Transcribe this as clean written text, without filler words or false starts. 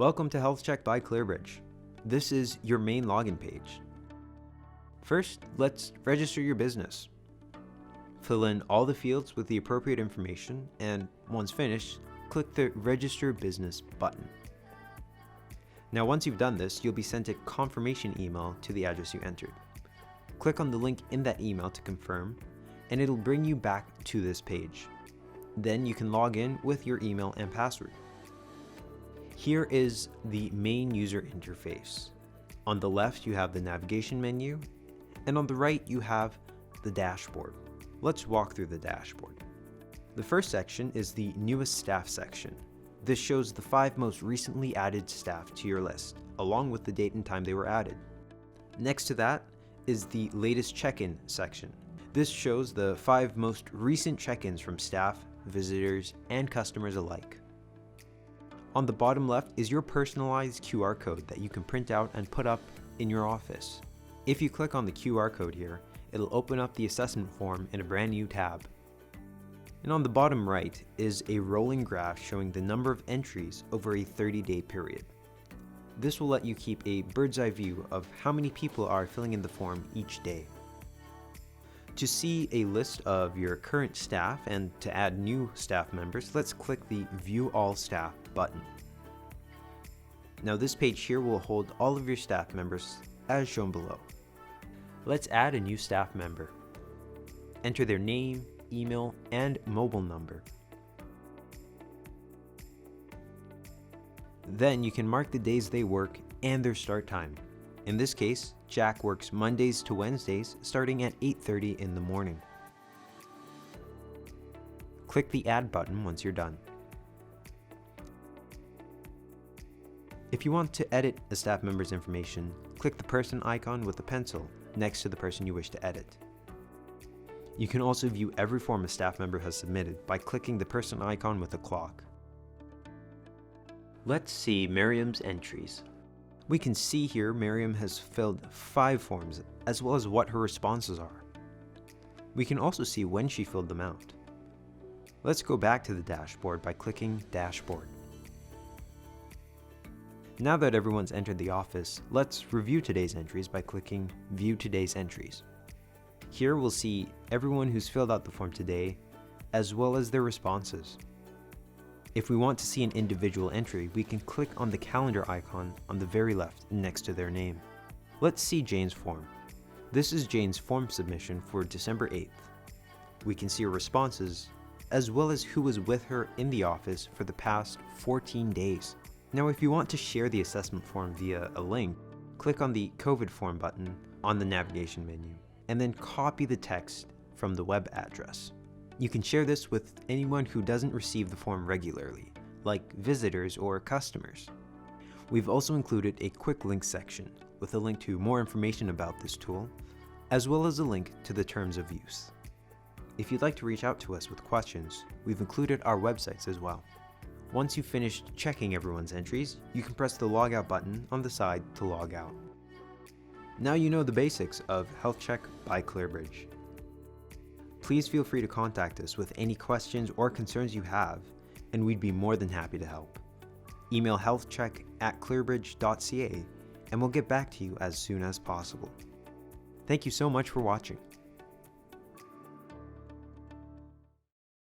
Welcome to HealthCheck by Clearbridge. This is your main login page. First, let's register your business. Fill in all the fields with the appropriate information, and once finished, click the Register Business button. Now once you've done this, you'll be sent a confirmation email to the address you entered. Click on the link in that email to confirm, and it'll bring you back to this page. Then you can log in with your email and password. Here is the main user interface. On the left, you have the navigation menu, and on the right, you have the dashboard. Let's walk through the dashboard. The first section is the newest staff section. This shows the 5 most recently added staff to your list, along with the date and time they were added. Next to that is the latest check-in section. This shows the 5 most recent check-ins from staff, visitors, and customers alike. On the bottom left is your personalized QR code that you can print out and put up in your office. If you click on the QR code here, it'll open up the assessment form in a brand new tab. And on the bottom right is a rolling graph showing the number of entries over a 30-day period. This will let you keep a bird's eye view of how many people are filling in the form each day. To see a list of your current staff and to add new staff members, let's click the View All Staff button. Now this page here will hold all of your staff members as shown below. Let's add a new staff member. Enter their name, email, and mobile number. Then you can mark the days they work and their start time. In this case, Jack works Mondays to Wednesdays starting at 8:30 in the morning. Click the Add button once you're done. If you want to edit a staff member's information, click the person icon with the pencil next to the person you wish to edit. You can also view every form a staff member has submitted by clicking the person icon with a clock. Let's see Miriam's entries. We can see here Miriam has filled 5 forms, as well as what her responses are. We can also see when she filled them out. Let's go back to the dashboard by clicking Dashboard. Now that everyone's entered the office, let's review today's entries by clicking View Today's Entries. Here we'll see everyone who's filled out the form today, as well as their responses. If we want to see an individual entry, we can click on the calendar icon on the very left next to their name. Let's see Jane's form. This is Jane's form submission for December 8th. We can see her responses, as well as who was with her in the office for the past 14 days. Now, if you want to share the assessment form via a link, click on the COVID form button on the navigation menu, and then copy the text from the web address. You can share this with anyone who doesn't receive the form regularly, like visitors or customers. We've also included a quick link section with a link to more information about this tool, as well as a link to the terms of use. If you'd like to reach out to us with questions, we've included our websites as well. Once you've finished checking everyone's entries, you can press the Logout button on the side to log out. Now you know the basics of HealthCheck by Clearbridge. Please feel free to contact us with any questions or concerns you have, and we'd be more than happy to help. Email healthcheck@clearbridge.ca and we'll get back to you as soon as possible. Thank you so much for watching.